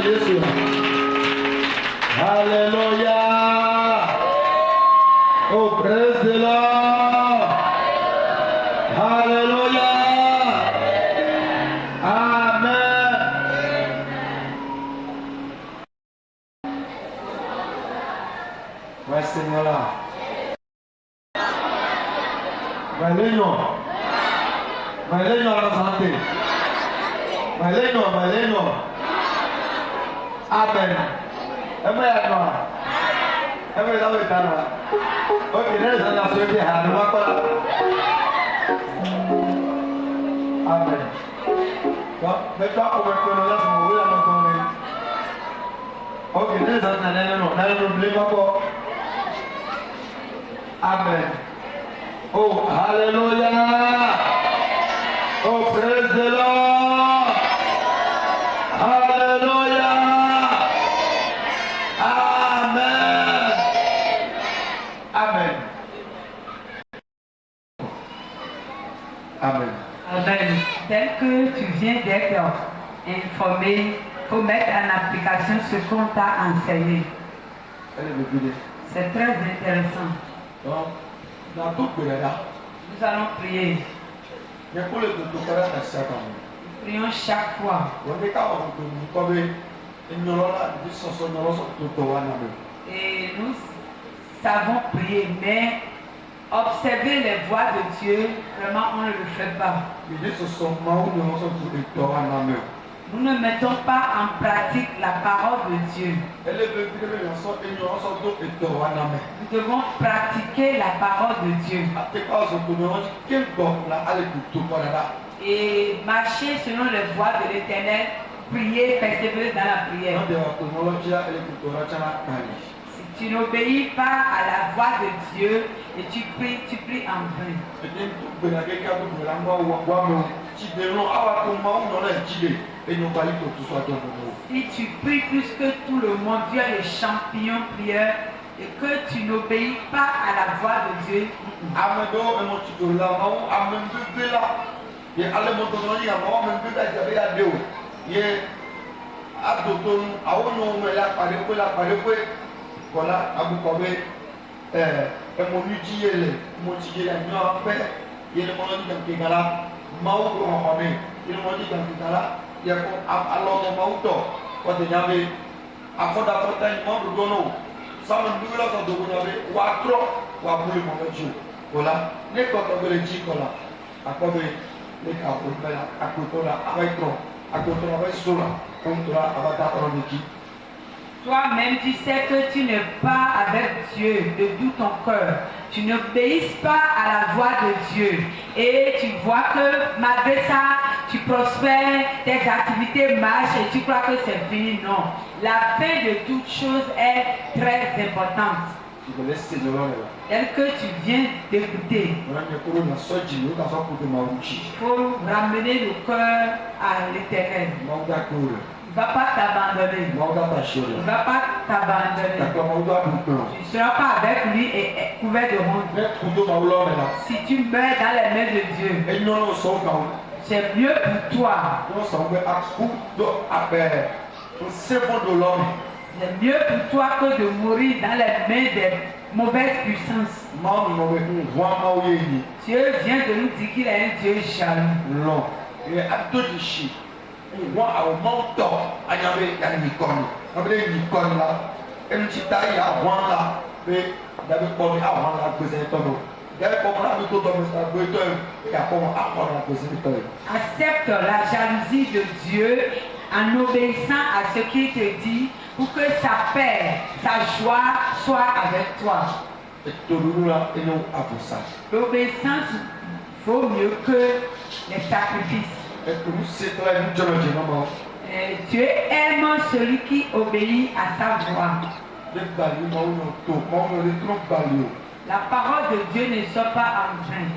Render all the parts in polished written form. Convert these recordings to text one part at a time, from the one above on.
Jésus. Alléluia. Oh, praise the Lord. Alléluia. Amen. Ouais, Seigneur là. Valéno à la santé. Valéno. Amen. Ok, là, j'en ai souhaité à nous. Amen. Mais toi, on va faire là, c'est mon ok, là, j'en ai non. Amen. Oh, hallelujah. Oh, praise the Lord. Hallelujah. Amen. Amen. Amen. Amen. Tel que tu viens d'être informé, il faut mettre en application ce qu'on t'a enseigné. C'est très intéressant. Donc, nous allons prier. Prions chaque fois. Et nous savons prier, mais observer les voies de Dieu, vraiment on ne le fait pas. Nous ne mettons pas en pratique la parole de Dieu. Nous devons pratiquer la parole de Dieu. Et marcher selon les voies de l'Éternel, prier, persévérer dans la prière. Si tu n'obéis pas à la voix de Dieu et tu pries en vain. Si tu pries plus que tout le monde, Dieu est le champion prieur, et que tu n'obéis pas à la voix de Dieu, toi-même tu sais que tu n'es pas avec Dieu de tout ton cœur. Tu n'obéis pas à la voix de Dieu. Et tu vois que malgré ça, tu prospères, tes activités marchent et tu crois que c'est fini. Non. La fin de toute chose est très importante. Tel que tu viens d'écouter, il faut ramener le cœur à l'Éternel. Il ne va pas t'abandonner. Il ne va pas t'abandonner. Tu ne seras pas avec lui et couvert de honte. Si tu meurs dans les mains de Dieu, c'est mieux pour toi. C'est mieux pour toi que de mourir dans les mains des mauvaises puissances. Dieu vient de nous dire qu'il est un Dieu jaloux. Accepte la jalousie de Dieu en obéissant à ce qu'il te dit pour que sa paix, sa joie soit avec toi. L'obéissance vaut mieux que les sacrifices. Dieu aime celui qui obéit à sa voix. La parole de Dieu ne sort pas en vain.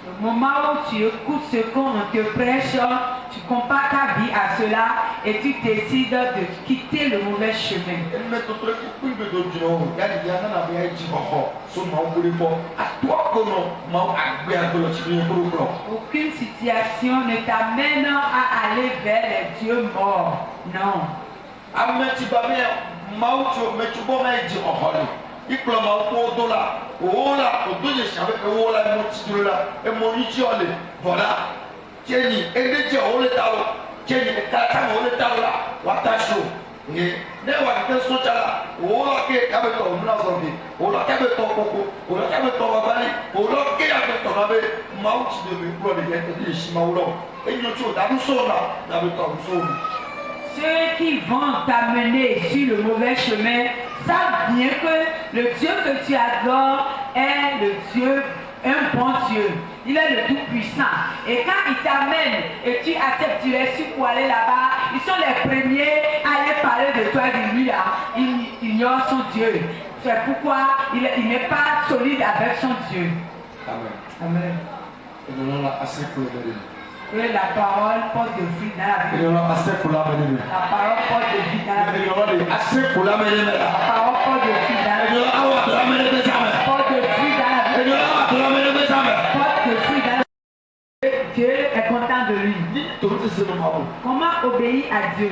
Au moment où tu écoutes ce qu'on te prêche, tu compares ta vie à cela et tu décides de quitter le mauvais chemin. Aucune situation ne t'amène à aller vers les dieux morts. Non. Voilà. Jenny, et les gens ont le talent. Jenny, et Kata ont le talent là. Watacho. Et ne wa ke soja la. O la ke kabeto mna zombie. O la kabeto koko. O la kabeto babali. O la ke kabeto babe. Mauti de me pro de yete de shimaulo. Et nous tu da musona, da beto musona. Ceux qui vont t'amener sur le mauvais chemin savent bien que le Dieu que tu adores est le Dieu, un bon Dieu. Il est le Tout-Puissant. Et quand il t'amène et tu acceptes, tu les suis pour aller là-bas, ils sont les premiers à aller parler de toi et de lui là. Il ignore son Dieu. C'est pourquoi il n'est pas solide avec son Dieu. Amen. Amen. Et nous allons assez pour le Que la parole porte de fruits dans la vie. nous allons assez pour l'amener. La parole porte de fruits dans la vie. Nous allons assez pour l'amener. La parole porte de fruits dans la vie. Nous allons l'amener des amis. Porte de fruits dans la vie. Nous allons l'amener des amis. Porte de fruits dans la vie. Dieu est content de lui. Comment obéir à Dieu?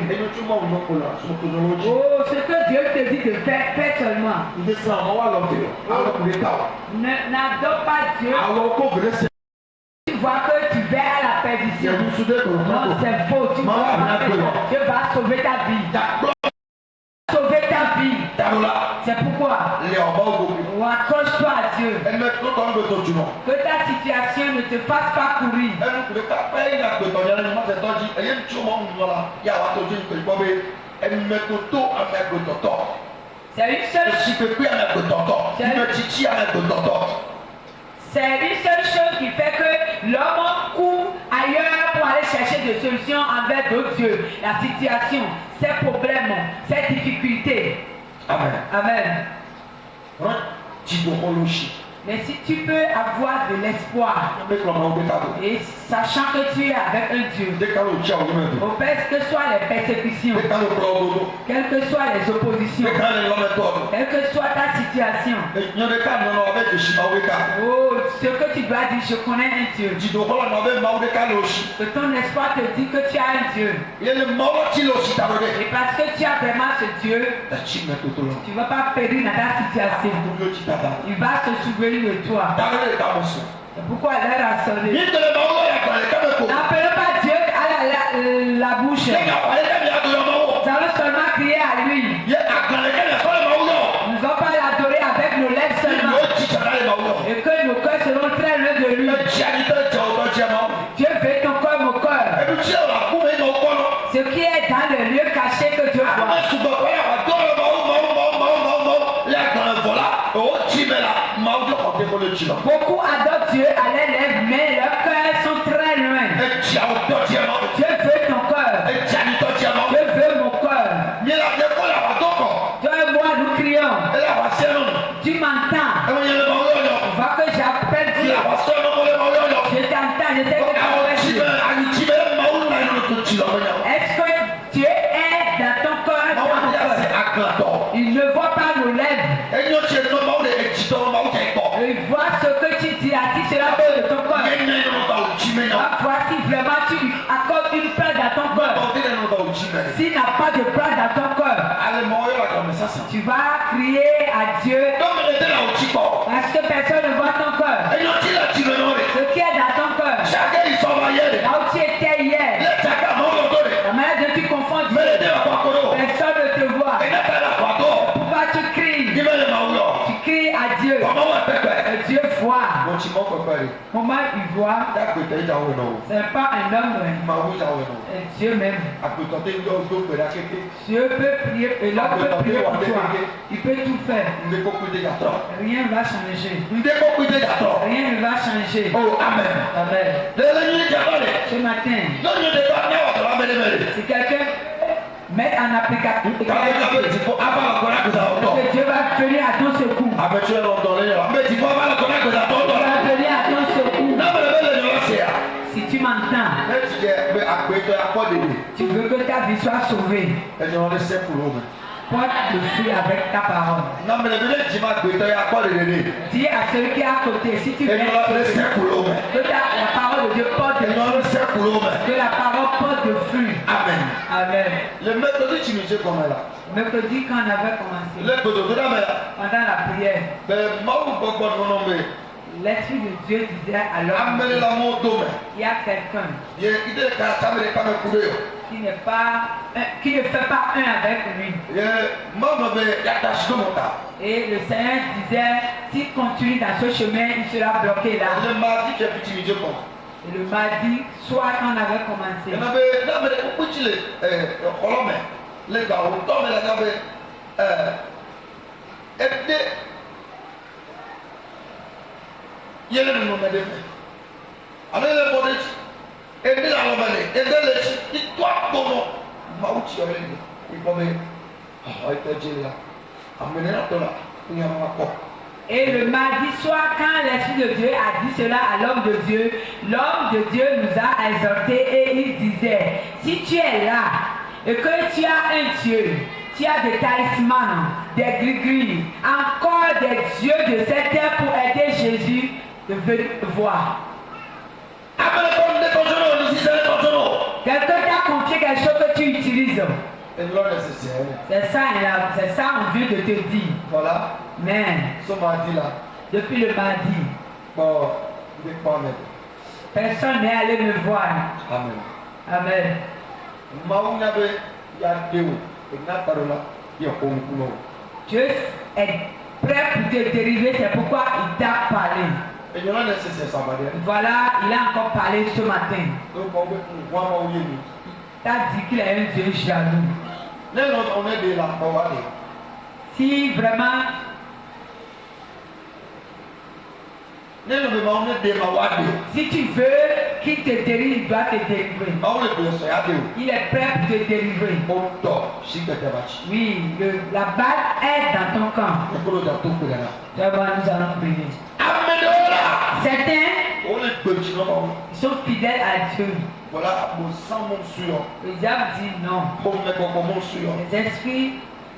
Oh, ce que Dieu te dit de faire, fais seulement. N'adore pas Dieu. Tu vois que tu vas à la perdition. Non, c'est faux. Tu vois que Dieu va sauver ta vie. Sauver ta vie. C'est pourquoi on accroche-toi à Dieu. Que ta situation ne te fasse pas courir. C'est une seule chose qui fait que l'homme court ailleurs pour aller chercher des solutions envers d'autres dieux. La situation, ses problèmes, ses difficultés. Amen. Amen. Mais si tu peux avoir de l'espoir et sachant que tu es avec un Dieu, que soient les persécutions, quelles que soient les oppositions, quelle que soit ta situation, oh, ce que tu dois dire, je connais un Dieu. Que ton espoir te dit que tu as un Dieu. Et parce que tu as vraiment ce Dieu, tu ne vas pas périr dans ta situation. Il va se souvenir de toi. C'est pourquoi l'heure a sonné. N'appelez pas Dieu à la bouche. Nous allons seulement crier à lui. Nous ne allons pas l'adorer avec nos lèvres seulement. Et que nos cœurs seront très loin de lui. Dieu veut ton cœur, mon cœur. Ce qui est dans le lieu caché que Dieu voit. Beaucoup adorent Dieu à leurs lèvres, mais leurs cœurs sont très loin. Dieu veut ton cœur. Dieu veut mon cœur. Toi et moi, nous crions. Tu m'entends? On voit que j'appelle Dieu. Je t'entends, je sais que tu m'entends. Est-ce que Dieu est dans ton cœur, dans mon cœur? Il ne voit pas nos lèvres. Il voit ce que tu dis assis sur la base de ton corps. Voici vraiment tu accordes une place dans ton corps. S'il n'a pas de place dans ton corps, tu vas crier à Dieu parce que personne ne voit ton corps. Ce qui est dans ton corps, là où tu étais hier, la manière dont tu confonds Dieu, personne ne te voit. Pourquoi tu cries? Tu cries à Dieu. Et Dieu voit. Comment il voit? Ce n'est pas un homme, c'est Dieu même. Dieu peut prier et l'homme peut prier pour toi. Il peut tout faire. Rien ne va changer. Rien ne va changer. Oh, amen. Amen. Ce matin, si quelqu'un met en application que Dieu va venir à ton secours. Il va venir à ton secours. ẹni wọn lè sẹ́kù lóhùn. Porte le fruit avec ta parole. na mẹ bí lè jí máa gbé tọ́ ya kọ́ lè lè. Dis à celui qui est à côté, si tu veux ẹni wọn lè sẹ́kù lóhùn. que la parole de Dieu porte de ẹni wọn lè fruit, sẹ́kù lóhùn. que la parole porte de fruit. amen. Amen. le méthode tí mi jẹ́ kọ́ mẹ́ la. Mercredi, quand on avait commencé, le gbèdò tó dá mẹ́ la. pendant la prière, bẹ́ẹ̀ máa wù gbọ́gbọ́ nínú mi. l'Esprit de Dieu disait à l'homme, amẹ́lẹ́ la mọ́ tó mẹ́. il y a quelqu'un yẹ ìdílé ká sábẹ́rẹ́ ká mẹ́ kúrò yọ. qui ne fait pas un avec lui. yẹ máa mọ̀ bẹ́ẹ̀ yàtà sídó mọ̀ ta. Et le Seigneur disait, s'il continue dans ce chemin, il sera bloqué là. le mardi kẹ́ fi ti mi jẹ́ kọ́. Et le mardi, soit quand on avait commencé, ẹnna bẹ n'a bẹ kó tsi le ọlọmẹ le gawo tọmẹ la n'a bẹ ẹdẹ yẹlẹ nínú mẹ de fẹ alo yẹlẹ bọ de tsi ẹdẹ la lọmẹ le ẹdẹ le tsi itọ akpọnọ mawu tsi ọlẹ ni ikpọ bẹ ọ ẹtẹ dzi la amẹnẹ la tọ la ní àwọn akọ. et le mardi soir, quand l'Esprit de Dieu a dit cela à l'homme de Dieu nous a exhortés et il disait, si tu es là et que tu as un Dieu, tu as des talismans, des gris-gris, encore des dieux de cette terre pour aider Jésus de venir te voir. Quelqu'un t'a confié quelque chose que tu utilises. C'est ça on vient de te dire. Voilà. Mais Ce mardi là. depuis le mardi, Bon, je vais pas mettre. personne n'est allé me voir. Amen. Amen. Mawu nya be ya dewo, ina parola, ya komu kuno. Dieu est prêt pour te dériver, c'est pourquoi il t'a parlé. Et il y en a nécessaire ça va dire. Voilà, il a encore parlé ce matin. Donc on veut voir ma ouye ni. Il t'a dit qu'il est un Dieu jaloux. Les autres on est de la bawade. Si vraiment Les autres on est de mawade. si tu veux qu'il te dérive, il doit te délivrer. Mawu le blesse ya dewo. Il est prêt pour te délivrer. Oto shikete bachi. Oui, la balle est dans ton camp. Ekolo da to pe dana. D'abord, nous allons prier. Amen ola. Certains, On est petit no mawu. ils sont fidèles à Dieu. Voilà, mon sang mon suyo. Les diables disent non. Bon me ko mon suyo. Les esprits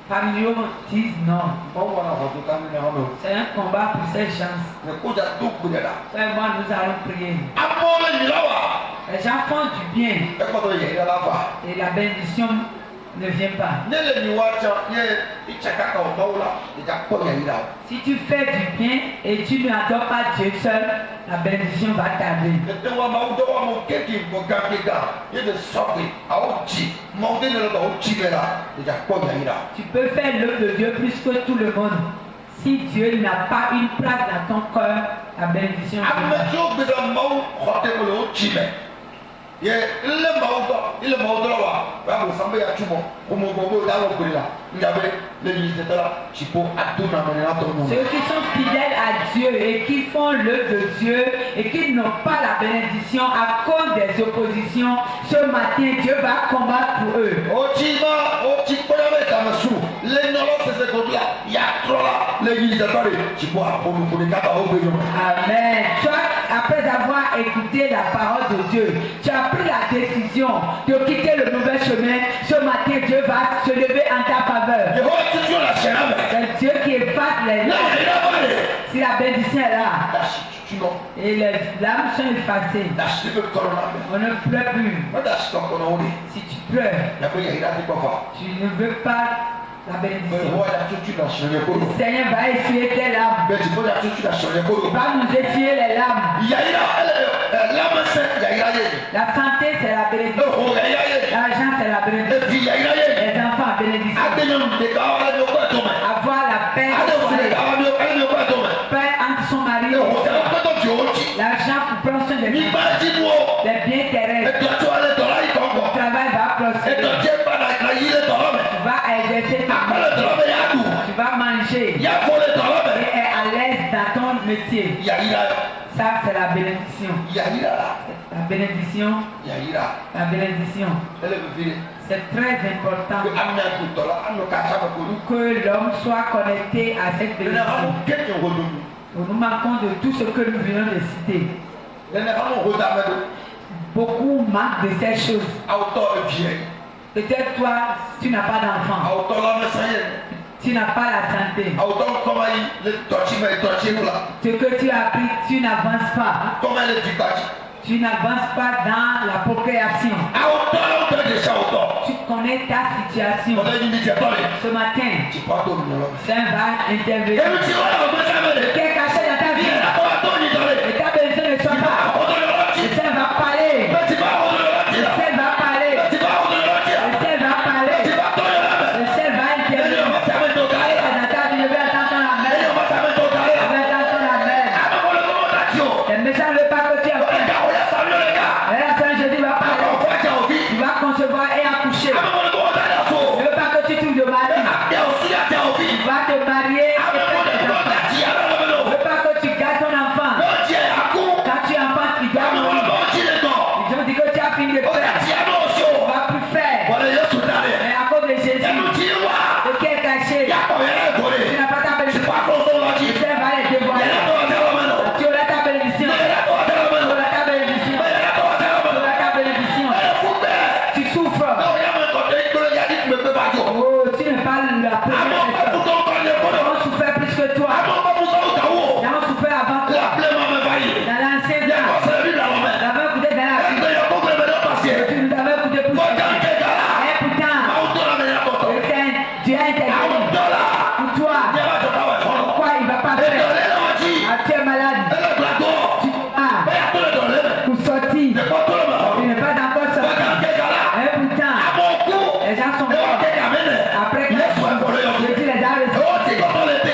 familiaux disent non. Bon voilà, on peut quand même en. C'est un combat pour ces gens. Ne ko da to pe dana. Toi et moi, nous allons prier. Amole ni lawa. Les gens font du bien E ko to ye la va. et la bénédiction ne vient pas. Ne le ni wa cha ye ichaka ka o bawla, ija ko ya ira. Si tu fais du bien et tu ne adores pas Dieu seul, la bénédiction va tarder. Ete wa ma udo wa mo keki mo gangega, ye de sofi, a o ji, mo de ne lo ji mera, ija ko ya ira. Tu peux faire l'œuvre de Dieu plus que tout le monde. Si Dieu n'a pas une place dans ton cœur, la bénédiction vient Ame pas. jo be da mo khote mo lo ji me. Ye ile mo do wa, wa mo sambe ya chumo, ko mo go da lo kurila. Ngabe le ni te tala, chipo aduna me na to mo. Ceux qui sont fidèles à Dieu et qui font l'œuvre de Dieu et qui n'ont pas la bénédiction à cause des oppositions, ce matin, Dieu va combattre pour eux. O chi ko ya be ta masu. Le no lo se ko la, ya trola, le ni te tale, chipo a ko mo ko ni ka ta o be yo. Amen. Toi, après avoir écouté la parole de Dieu, tu as pris la décision de quitter le mauvais chemin. Ce matin, Dieu va se lever en ta faveur. Ye ho ti jo la shera me. C'est Dieu qui efface les Na larmes. ira ba le. Si la bénédiction est là Da shi tu no. et les larmes sont effacées, Da shi be ko na me. on ne pleure plus. O da shi ko no ni. Si tu pleures, Ya ko ya ira ti ko fa. tu ne veux pas la Me bénédiction. ho ya tu la shera ko. Le Seigneur va essuyer tes larmes. Be ti ko ya tu la shera ko. Il va nous essuyer les larmes. Ya ira la ma se ya ira ye. La santé, c'est la bénédiction. O ya ira ye. L'argent, c'est la bénédiction. E fi ya ira ye. Les enfants, bénédiction. Adena de ka wa le ko to me. Avoir la paix, Ade o se ka wa le ko to me. paix entre son mari E et ho son se fils. ko to ti o ti. L'argent pour prendre soin des Ni biens ba ti mo. terrestres. E to ale to la i ko Le ko. travail va E prospérer. to je ba na yi le to me. Tu vas exercer ta Akole to me ya du. Tu vas manger Ya ko le to me. et est à l'aise dans ton métier. Ya ira. Ça, c'est la bénédiction. Ya ira. La bénédiction, Ya ira. la bénédiction. Ele be vire. C'est très important Ko amna ku to la anu ka sa ko lu. que l'homme soit connecté à cette Le na bénédiction. mo ke ko do. Nous manquons de tout ce que nous venons de citer. Le na mo ho da me do. Beaucoup manquent de ces choses. Auto e vie. Peut-être toi, tu n'as pas d'enfant. Tu n'as pas la santé. Ce que tu as appris, tu n'avances pas. Tu n'avances pas dans la procréation. Tu connais ta situation. Ce matin, Saint va intervenir. Qui est caché dans ta vie? Et ta besoin ne soit pas. Le Saint va parler. Le Saint va parler. Le Saint va parler. Le Saint va intervenir. Dans ta vie, je vais attendre ton amen. Je vais attendre ton amen. Le méchant ne veut pas que tu aies faim. Et la Saint Jésus va parler. Tu vas concevoir et accoucher. Je ne veux pas que tu trouves de mari. Tu vas te marier et faire des enfants. Je ne veux pas que tu gardes ton enfant. Quand tu es enfant, tu dois mourir. Ils ont dit que tu as fini de faire. Tu ne vas plus faire. Mais à cause de Jésus, ce qui est caché, tu n'as pas ta bénédiction. Le Seigneur va les dévoiler. Tu auras ta bénédiction. Tu auras ta bénédiction. Tu auras ta bénédiction. Tu souffres. Oh, tu n'es pas la première personne. Ils ont souffert plus que toi. Ils ont souffert avant toi. Dans l'ancien temps, ça va coûter dans la vie. Tu nous avais coûté plus que toi. Et pourtant, le Seigneur, Dieu a intervenu pour toi. Pourquoi il ne va pas faire? Ah, tu es malade. Tu as pour sortir. Tu n'es pas encore sorti. Et pourtant, les gens sont morts. Après que Jésus les a reçus.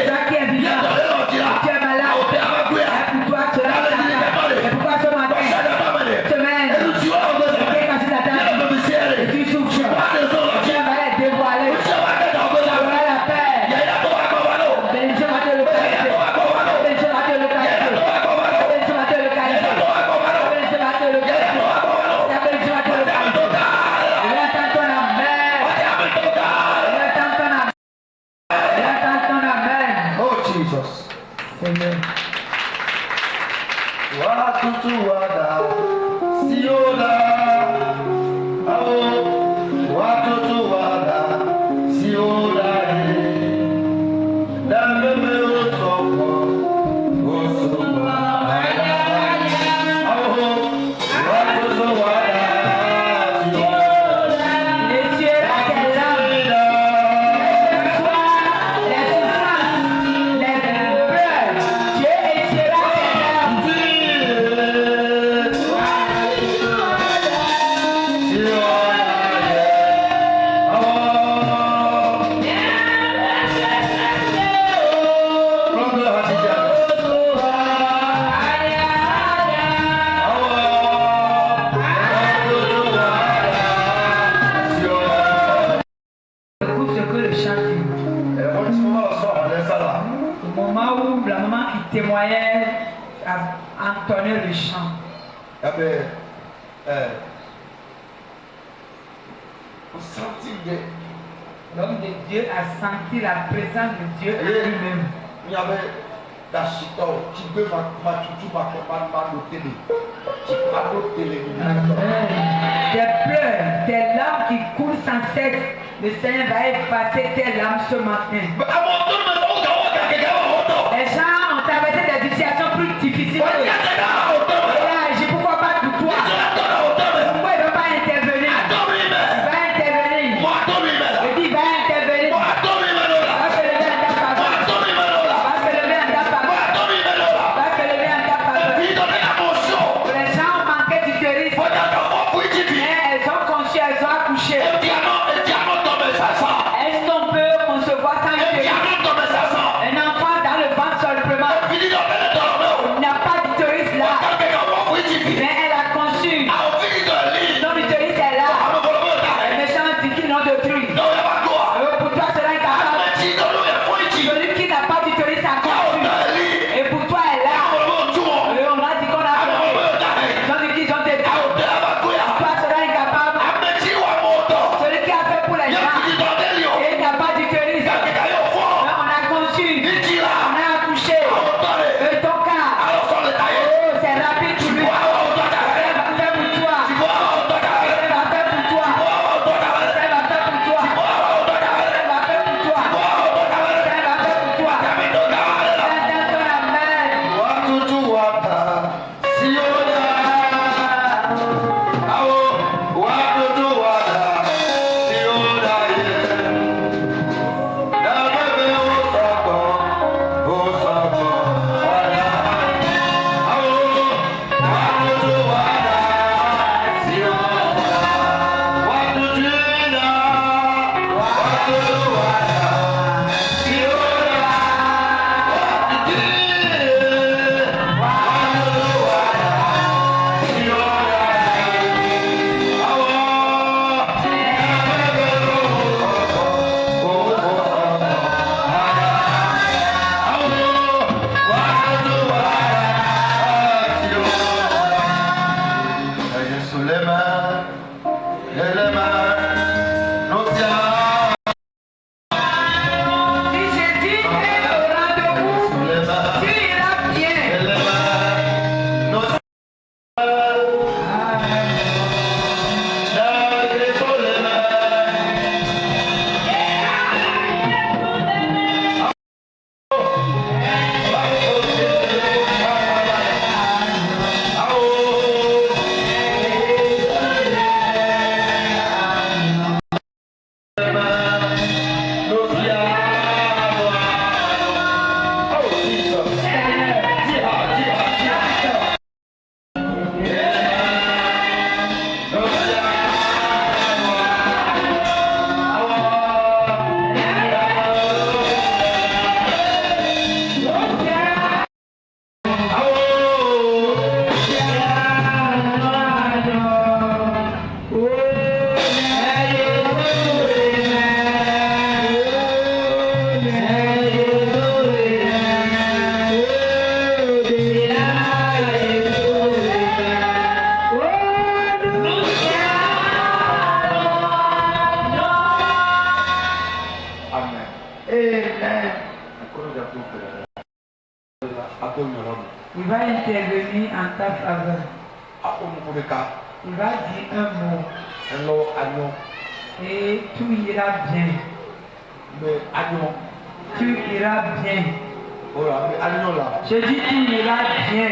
Toi qui es vivant, tu es malade. Et pour toi, tu l'as fait. Et pourquoi ce matin, semaine, qui est caché dans ta vie, et tu souffres. Tu vas être dévoilé. Tu auras la paix. La bénédiction va te localiser. La bénédiction va te localiser. La bénédiction va te localiser. La bénédiction va te localiser. La bénédiction va te localiser. Je vais attendre ton amen. Je vais attendre ton amen. Je vais attendre ton amen. Oh Jesus. Amen. Watutu wada, sioda, ao, watutu wada, sioda, dameme osoko, osoko, ao, watutu wada, sioda, Les cieux, la terre, les souffrances, les pleurs, Dieu expiera tes larmes. Écoute ce que le chant dit. Au moment où la maman qui témoignait a entonné le chant. L'homme de Dieu a senti la présence de Dieu en lui-même. Des pleurs, des larmes qui coulent sans cesse. Le Seigneur va effacer tes larmes ce matin. Les gens ont traversé des situations plus difficiles. Il a agi, pourquoi pas pour toi? Pourquoi il ne va pas intervenir? Il va intervenir. Il dit il va intervenir. Il va se lever en ta faveur. Il va se lever en ta faveur. Il va se lever en ta faveur. Les gens ont manqué d'utérus. Mais elles ont conçu, elles ont accouché. Est-ce qu'on peut concevoir sans utérus? Amen. Il va intervenir en ta faveur. Il va dire un mot. Et tout ira bien. Tu iras bien. Je dis tu iras bien.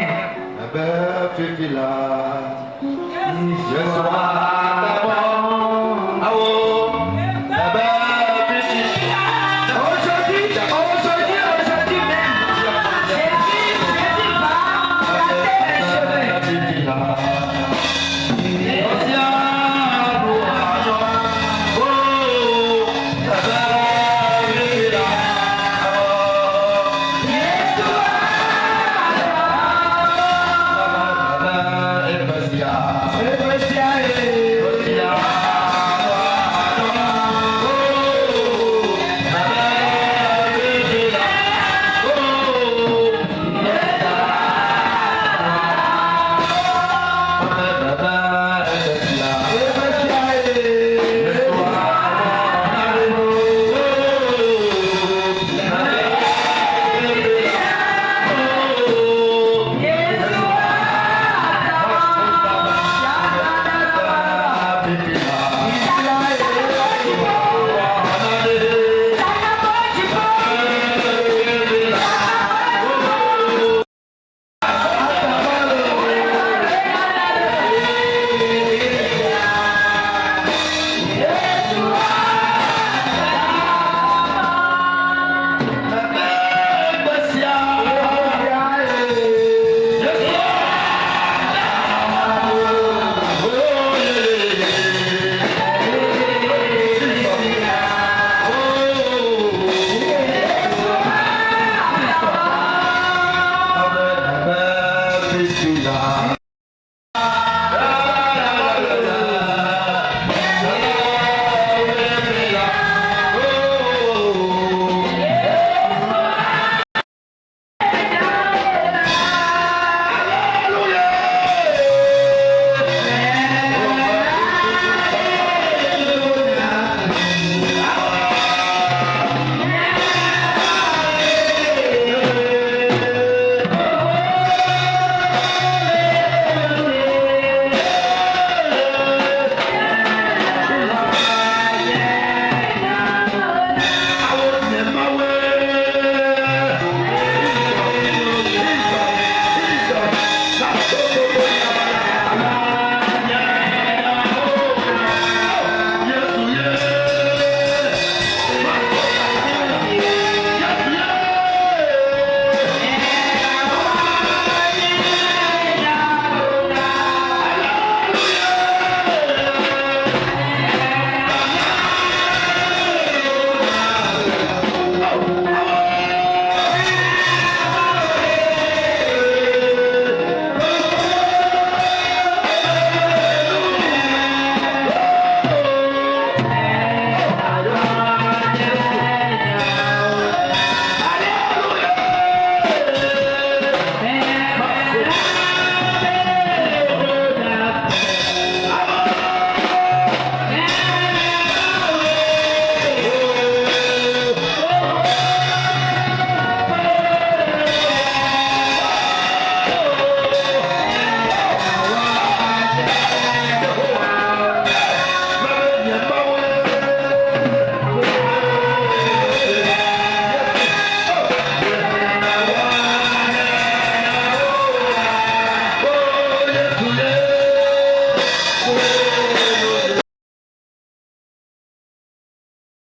Yes,